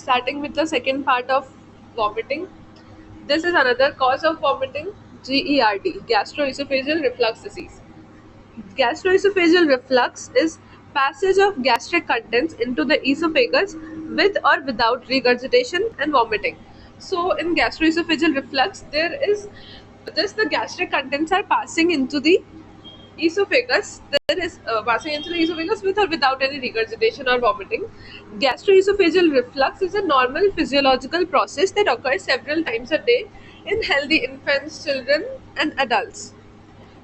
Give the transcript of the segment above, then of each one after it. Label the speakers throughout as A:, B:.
A: Starting with the second part of vomiting. This is another cause of vomiting, GERD, gastroesophageal reflux disease. Gastroesophageal reflux is passage of gastric contents into the esophagus with or without regurgitation and vomiting. So in gastroesophageal reflux, there is just the gastric contents are passing into the esophagus. There is passing into the esophagus with or without any regurgitation or vomiting. Gastroesophageal reflux is a normal physiological process that occurs several times a day in healthy infants, children, and adults.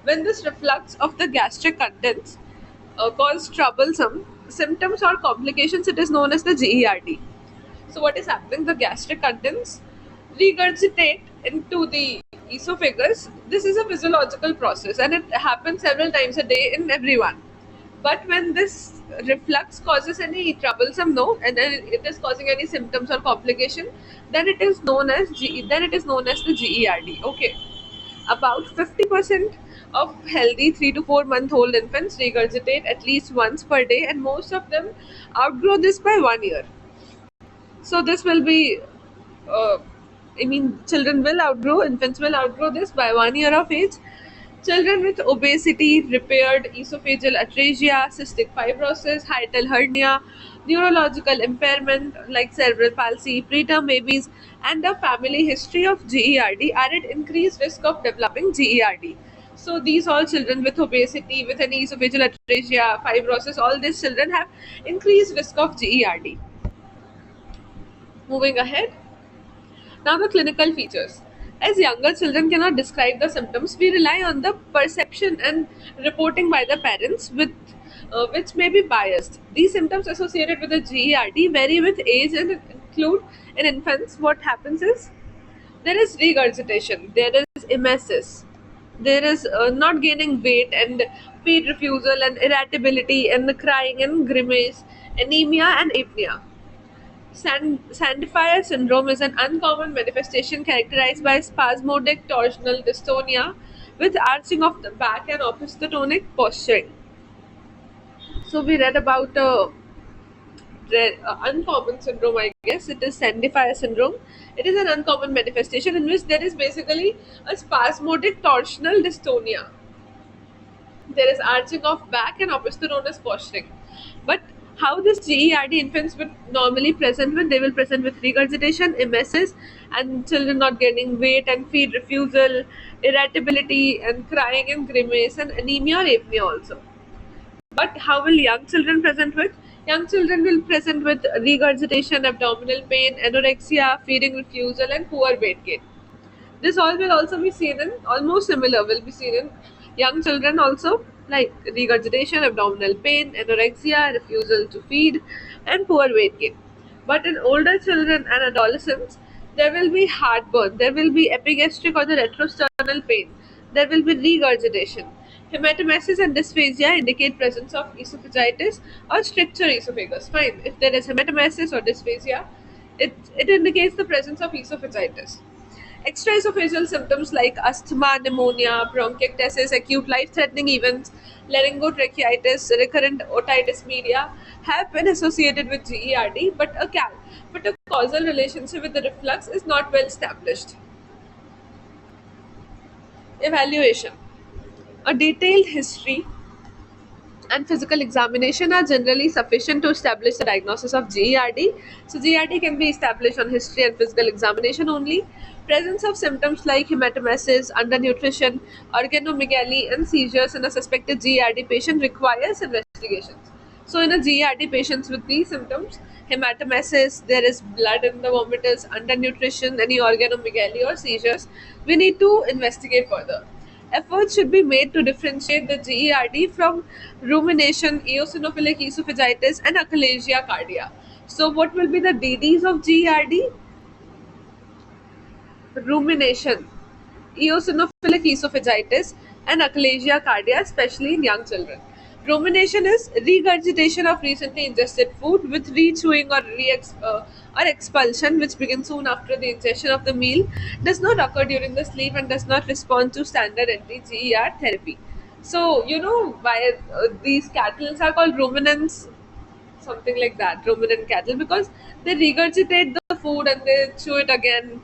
A: When this reflux of the gastric contents cause troublesome symptoms or complications, it is known as the GERD. So, what is happening? The gastric contents regurgitate into the esophagus. This is a physiological process and it happens several times a day in everyone. But when this reflux causes any troublesome no, and then it is causing any symptoms or complication, then it is known as the GERD. Okay, about 50% of healthy 3 to 4 month old infants regurgitate at least once per day, and most of them outgrow this by 1 year. So this will be, uh, children will outgrow, infants will outgrow this by 1 year of age. Children with obesity, repaired esophageal atresia, cystic fibrosis, hiatal hernia, neurological impairment like cerebral palsy, preterm babies, and a family history of GERD are at increased risk of developing GERD. So these all children with obesity, with any esophageal atresia, fibrosis, all these children have increased risk of GERD. Moving ahead. Now, the clinical features. As younger children cannot describe the symptoms, we rely on the perception and reporting by the parents, which may be biased. These symptoms associated with the GERD vary with age and include in infants. What happens is there is regurgitation, there is emesis, there is not gaining weight and feed refusal and irritability and the crying and grimace, anemia and apnea. Sandifer syndrome is an uncommon manifestation characterized by spasmodic torsional dystonia with arching of the back and opistotonic posturing. So we read about uncommon syndrome, I guess. It is Sandifer syndrome. It is an uncommon manifestation in which there is basically a spasmodic torsional dystonia. There is arching of back and opisthotonous posturing. But how this GERD infants would normally present with, they will present with regurgitation, emesis, and children not gaining weight and feed refusal, irritability, and crying and grimace, and anemia or apnea also. But how will young children present with? Young children will present with regurgitation, abdominal pain, anorexia, feeding refusal, and poor weight gain. This all will also be seen in almost similar will be seen in young children also, like regurgitation, abdominal pain, anorexia, refusal to feed, and poor weight gain. But in older children and adolescents, there will be heartburn, there will be epigastric or the retrosternal pain, there will be regurgitation. Hematemesis and dysphagia indicate presence of esophagitis or stricture esophagus. Fine, if there is hematemesis or dysphagia, it indicates the presence of esophagitis. Extraesophageal symptoms like asthma, pneumonia, bronchiectasis, acute life-threatening events, laryngotracheitis, recurrent otitis media have been associated with GERD, but a causal relationship with the reflux is not well established. Evaluation. A detailed history and physical examination are generally sufficient to establish the diagnosis of GERD. So GERD can be established on history and physical examination only. Presence of symptoms like hematemesis, undernutrition, organomegaly, and seizures in a suspected GERD patient requires investigations. So in a GERD patients with these symptoms, hematemesis, there is blood in the vomitus, undernutrition, any organomegaly or seizures, we need to investigate further. Efforts should be made to differentiate the GERD from rumination, eosinophilic esophagitis, and achalasia cardia. So, what will be the DDs of GERD? Rumination, eosinophilic esophagitis, and achalasia cardia, especially in young children. Rumination is regurgitation of recently ingested food with re-chewing or expulsion, which begins soon after the ingestion of the meal, does not occur during the sleep and does not respond to standard anti-GER therapy. So, you know why these cattle are called ruminants? something like that, ruminant cattle, because they regurgitate the food and they chew it again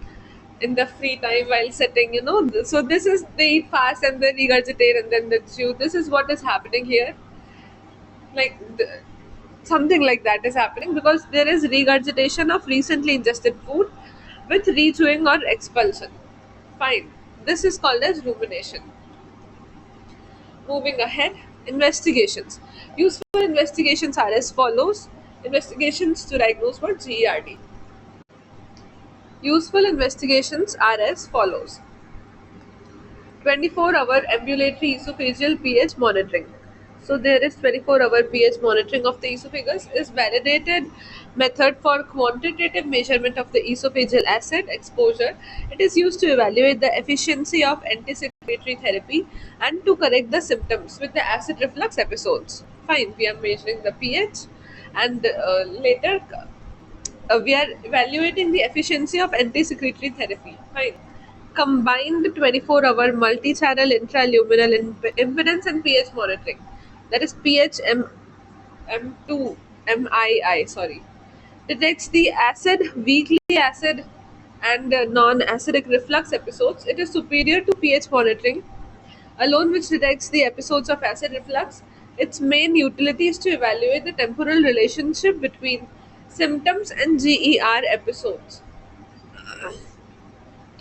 A: in the free time while sitting, so this is, they eat fast and they regurgitate and then they chew. This is what is happening here. Like something like that is happening because there is regurgitation of recently ingested food with rechewing or expulsion. Fine. This is called as rumination. Moving ahead, investigations. Useful investigations are as follows. Investigations to diagnose what? GERD. Useful investigations are as follows. 24-hour ambulatory esophageal pH monitoring. So there is 24-hour pH monitoring of the esophagus is validated method for quantitative measurement of the esophageal acid exposure. It is used to evaluate the efficiency of antisecretory therapy and to correct the symptoms with the acid reflux episodes. Fine, we are measuring the pH, and later we are evaluating the efficiency of anti-secretory therapy. Fine. Combined 24-hour multi-channel intraluminal impedance and pH monitoring. That is pH M2 MII. Sorry, detects the acid, weakly acid, and non-acidic reflux episodes. It is superior to pH monitoring alone, which detects the episodes of acid reflux. Its main utility is to evaluate the temporal relationship between symptoms and GER episodes.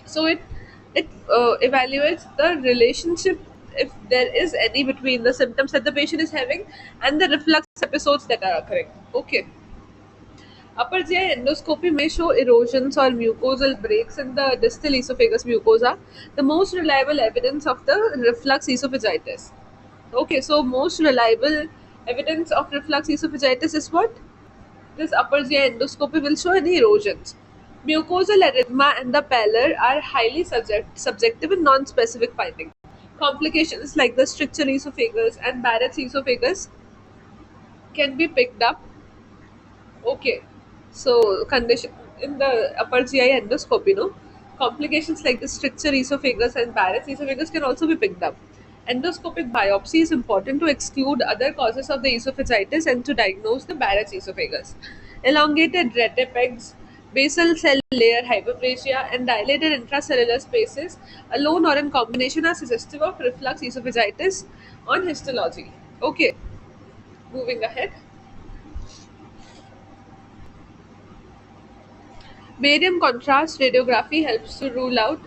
A: So it evaluates the relationship, if there is any, between the symptoms that the patient is having and the reflux episodes that are occurring. Okay. Upper GI endoscopy may show erosions or mucosal breaks in the distal esophagus mucosa, the most reliable evidence of the reflux esophagitis. Okay, so most reliable evidence of reflux esophagitis is what? This upper GI endoscopy will show any erosions. Mucosal erythema and the pallor are highly subjective and non-specific findings. Complications like the stricture esophagus and Barrett's esophagus can be picked up. Okay, so condition in the upper GI endoscopy, complications like the stricture esophagus and Barrett's esophagus can also be picked up. Endoscopic biopsy is important to exclude other causes of the esophagitis and to diagnose the Barrett's esophagus. Elongated retipegs, basal cell layer hyperplasia, and dilated intracellular spaces, alone or in combination, are suggestive of reflux esophagitis on histology. Okay, moving ahead. Barium contrast radiography helps to rule out.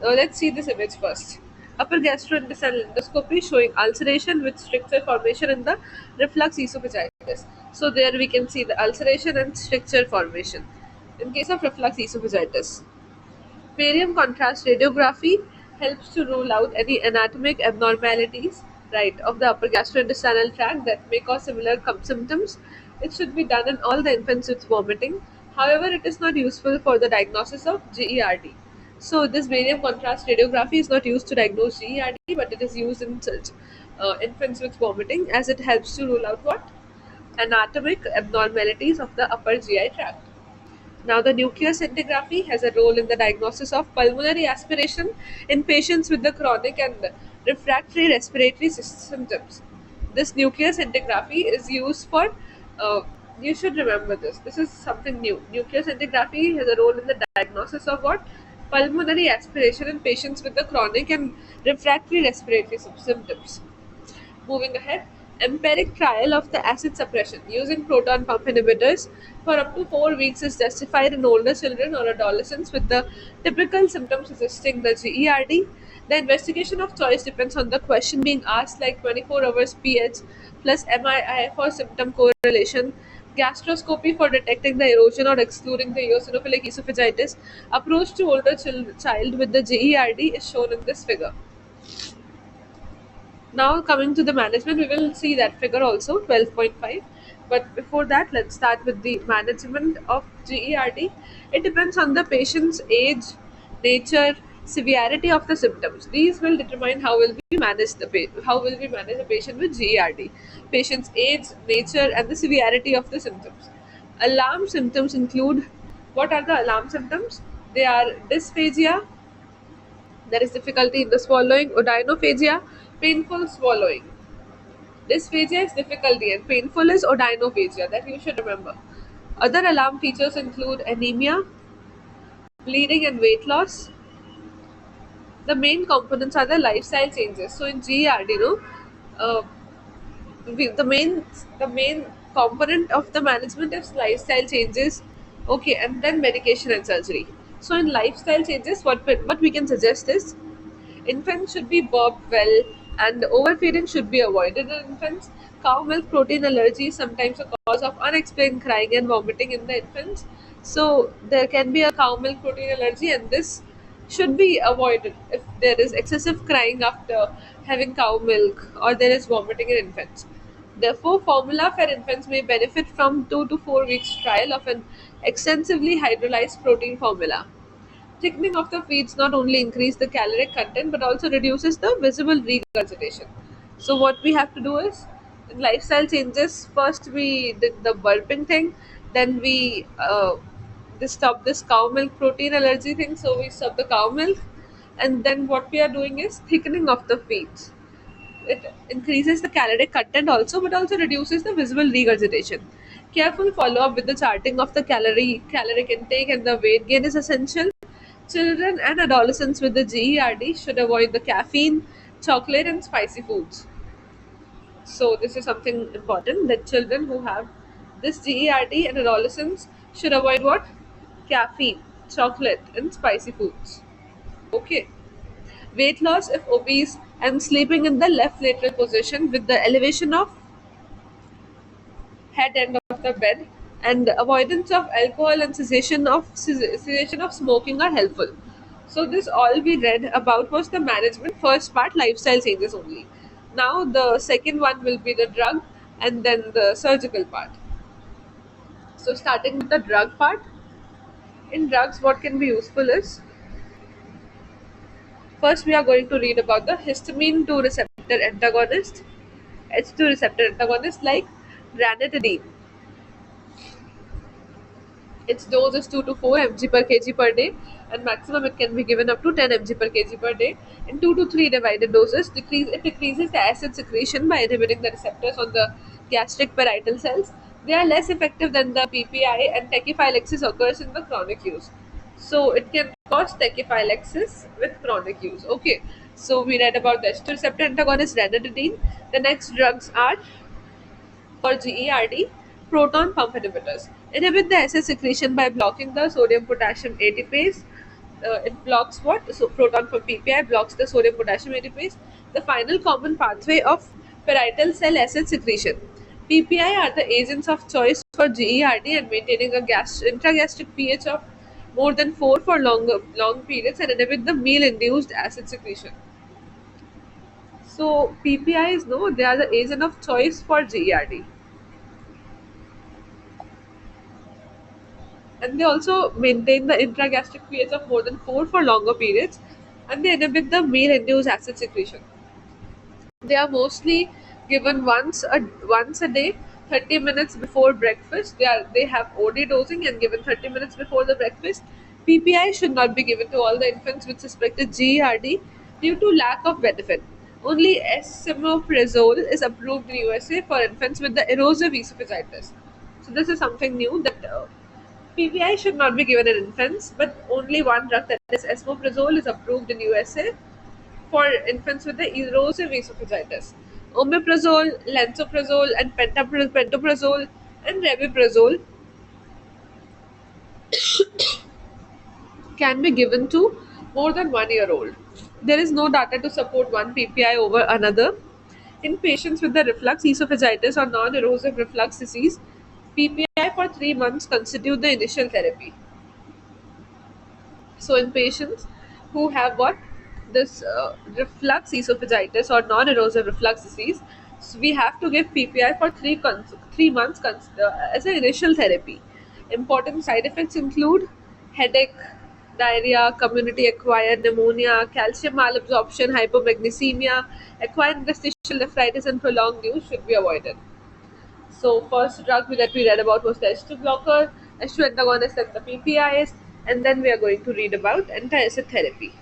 A: Let's see this image first. Upper gastrointestinal endoscopy showing ulceration with stricture formation in the reflux esophagitis. So there we can see the ulceration and stricture formation in case of reflux esophagitis. Barium contrast radiography helps to rule out any anatomic abnormalities, right, of the upper gastrointestinal tract that may cause similar symptoms. It should be done in all the infants with vomiting. However, it is not useful for the diagnosis of GERD. So, this barium contrast radiography is not used to diagnose GERD, but it is used in such infants with vomiting, as it helps to rule out what? Anatomic abnormalities of the upper GI tract. Now, the nuclear scintigraphy has a role in the diagnosis of pulmonary aspiration in patients with the chronic and refractory respiratory symptoms. This nuclear scintigraphy is used for, uh, you should remember this. This is something new. Nuclear scintigraphy has a role in the diagnosis of what? Pulmonary aspiration in patients with the chronic and refractory respiratory symptoms. Moving ahead, empiric trial of the acid suppression using proton pump inhibitors for up to 4 weeks is justified in older children or adolescents with the typical symptoms suggesting the GERD. The investigation of choice depends on the question being asked, like 24 hours pH plus MII for symptom correlation, gastroscopy for detecting the erosion or excluding the eosinophilic esophagitis. Approach to older child with the GERD is shown in this figure. Now coming to the management, we will see that figure also 12.5. But before that, let's start with the management of GERD. It depends on the patient's age, nature, severity of the symptoms. These will determine how will we manage how will we manage a patient with GERD. Patient's age, nature, and the severity of the symptoms. Alarm symptoms include, what are the alarm symptoms? They are dysphagia, there is difficulty in the swallowing, odynophagia, painful swallowing. Dysphagia is difficulty and painful is odynophagia, that you should remember. Other alarm features include anemia, bleeding, and weight loss. The main components are the lifestyle changes. So in GERD, uh, the main component of the management is lifestyle changes. Okay, and then medication and surgery. So in lifestyle changes, what we can suggest is infants should be burped well, and overfeeding should be avoided in infants. Cow milk protein allergy is sometimes a cause of unexplained crying and vomiting in the infants. So there can be a cow milk protein allergy, and this should be avoided if there is excessive crying after having cow milk or there is vomiting in infants. Therefore, formula fed infants may benefit from 2 to 4 weeks trial of an extensively hydrolyzed protein formula. Thickening of the feeds not only increase the caloric content but also reduces the visible regurgitation. So what we have to do is, in lifestyle changes, first we did the burping thing, then we stop this cow milk protein allergy thing, so we stop the cow milk, and then what we are doing is thickening of the feeds. It increases the caloric content also, but also reduces the visible regurgitation. Careful follow up with the charting of the caloric intake and the weight gain is essential. Children and adolescents with the GERD should avoid the caffeine, chocolate, and spicy foods. So this is something important, that children who have this GERD and adolescents should avoid what? Caffeine, chocolate, and spicy foods. Okay. Weight loss if obese and sleeping in the left lateral position with the elevation of head end of the bed, and avoidance of alcohol and cessation of smoking are helpful. So this all we read about was the management first part, lifestyle changes only. Now the second one will be the drug and then the surgical part. So starting with the drug part, in drugs what can be useful is, first we are going to read about the histamine 2 receptor antagonist, H2 receptor antagonist like ranitidine. Its dose is 2 to 4 mg per kg per day, and maximum it can be given up to 10 mg per kg per day. In 2 to 3 divided doses, it decreases the acid secretion by inhibiting the receptors on the gastric parietal cells. They are less effective than the PPI, and tachyphylaxis occurs in the chronic use. So it can cause tachyphylaxis with chronic use. Okay, so we read about the H2 receptor antagonist ranitidine. The next drugs are, for GERD, proton pump inhibitors inhibit the acid secretion by blocking the sodium potassium ATPase. It blocks what? So proton pump PPI blocks the sodium potassium ATPase, the final common pathway of parietal cell acid secretion. PPI are the agents of choice for GERD, and maintaining a intragastric pH of more than 4 for long periods and inhibit the meal-induced acid secretion. So PPIs, no, they are the agent of choice for GERD. And they also maintain the intragastric pH of more than 4 for longer periods, and they inhibit the meal-induced acid secretion. They are mostly given once a day, 30 minutes before breakfast. They have OD dosing and given 30 minutes before the breakfast. PPI should not be given to all the infants with suspected GERD due to lack of benefit. Only esomeprazole is approved in USA for infants with the erosive esophagitis. So this is something new, that PPI should not be given in infants, but only one drug, that is esomeprazole, is approved in USA for infants with the erosive esophagitis. Omeprazole, lansoprazole, and pantoprazole and rabeprazole can be given to more than 1 year old. There is no data to support one PPI over another. In patients with the reflux esophagitis or non-erosive reflux disease, PPI for 3 months constitute the initial therapy. So in patients who have what, this reflux esophagitis or non-erosive reflux disease, so we have to give PPI for 3 months as an initial therapy. Important side effects include headache, diarrhea, community acquired pneumonia, calcium malabsorption, hypomagnesemia, acquired interstitial nephritis, and prolonged use should be avoided. So first drug that we read about was the H2 blocker, H2 antagonist, and the PPIs, and then we are going to read about anti-acid therapy.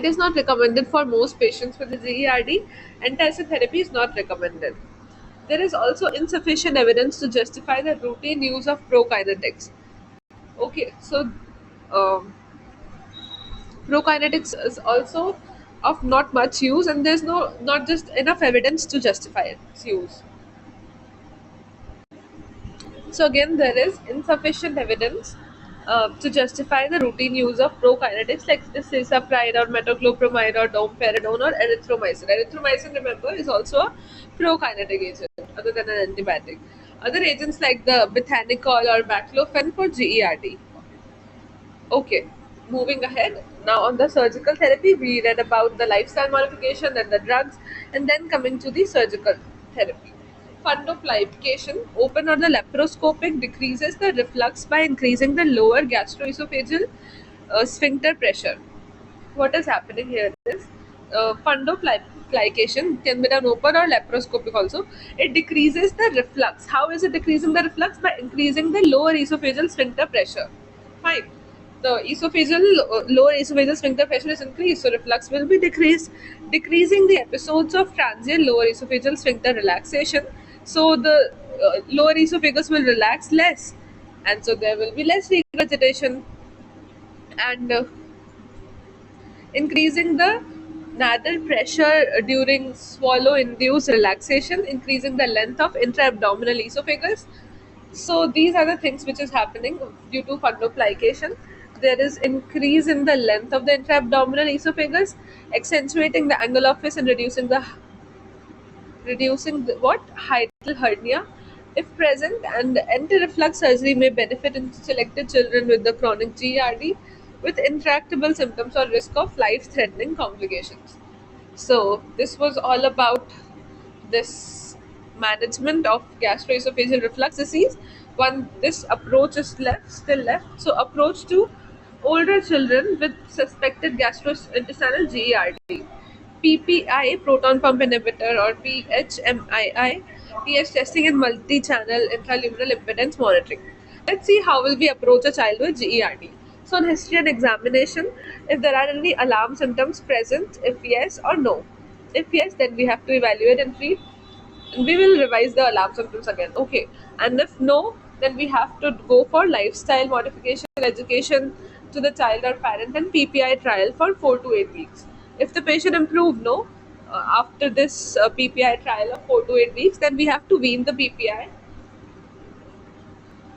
A: It is not recommended for most patients with the GERD. Antacid therapy is not recommended. There is also insufficient evidence to justify the routine use of prokinetics. Okay, so um, prokinetics is also of not much use, and there's not just enough evidence to justify its use. So again, there is insufficient evidence to justify the routine use of prokinetics like cisapride or metoclopramide or domperidone or erythromycin. Erythromycin, remember, is also a prokinetic agent other than an antibiotic. Other agents like the bethanicol or baclofen for GERD. Okay, moving ahead. Now, on the surgical therapy, we read about the lifestyle modification and the drugs, and then coming to the surgical therapy. Fundoplication, open or the laparoscopic, decreases the reflux by increasing the lower gastroesophageal sphincter pressure. What is happening here is fundoplication can be done open or laparoscopic also. It decreases the reflux. How is it decreasing the reflux? By increasing the lower esophageal sphincter pressure. Fine. The lower esophageal sphincter pressure is increased, so reflux will be decreased, decreasing the episodes of transient lower esophageal sphincter relaxation. So the lower esophagus will relax less, and so there will be less regurgitation, and increasing the nasal pressure during swallow induced relaxation, increasing the length of intra-abdominal esophagus. So these are the things which is happening due to fundoplication. There is increase in the length of the intra-abdominal esophagus, accentuating the angle of fish and reducing the what hiatal hernia if present, and anti-reflux surgery may benefit in selected children with the chronic GERD with intractable symptoms or risk of life-threatening complications. So this was all about this management of gastroesophageal reflux disease. One, this approach is still left. So approach to older children with suspected gastrointestinal GERD. PPI, proton pump inhibitor, or PHMII, pH testing and multi-channel intraluminal impedance monitoring. Let's see how will we approach a child with GERD. So on history and examination, if there are any alarm symptoms present, if yes or no. If yes, then we have to evaluate and treat. And we will revise the alarm symptoms again. Okay. And if no, then we have to go for lifestyle modification, education to the child or parent, and PPI trial for 4 to 8 weeks. If the patient improved, no, after this PPI trial of 4 to 8 weeks, then we have to wean the PPI.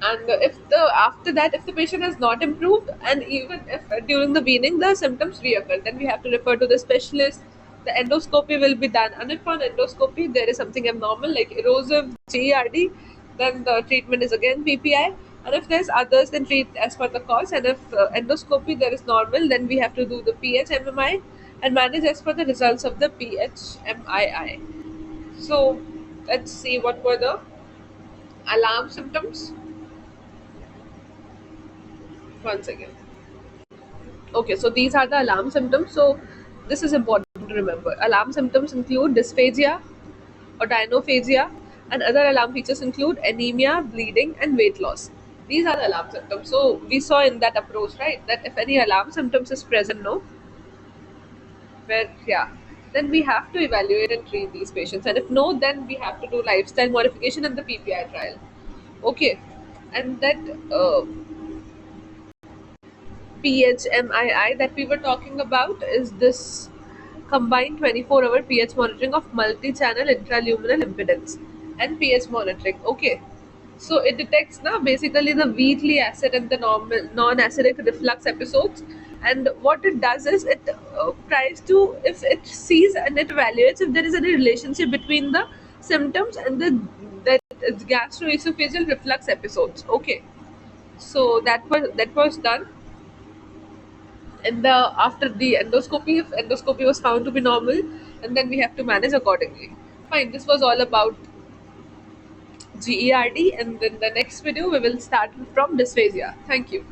A: And if the after that, if the patient has not improved, and even if during the weaning the symptoms reoccur, then we have to refer to the specialist. The endoscopy will be done, and if on endoscopy there is something abnormal like erosive GERD, then the treatment is again PPI. And if there's others, then treat as per the cause. And if endoscopy there is normal, then we have to do the PHMMI and manage as per the results of the PHMII. So let's see what were the alarm symptoms once again. Okay, so these are the alarm symptoms. So this is important to remember. Alarm symptoms include dysphagia or dinophagia, and other alarm features include anemia, bleeding, and weight loss. These are the alarm symptoms. So we saw in that approach, right, that if any alarm symptoms is present, no, where yeah, then we have to evaluate and treat these patients. And if no, then we have to do lifestyle modification and the PPI trial. Okay, and that PHMII that we were talking about is this combined 24-hour pH monitoring of multi-channel intraluminal impedance and pH monitoring. Okay, so it detects now basically the weakly acid and the normal non-acidic reflux episodes, and what it does is it tries to, if it sees and it evaluates if there is any relationship between the symptoms and the that gastroesophageal reflux episodes. Okay, so that was done. And the after the endoscopy, if endoscopy was found to be normal, and then we have to manage accordingly. Fine, this was all about GERD, and then the next video we will start from dysphagia. Thank you.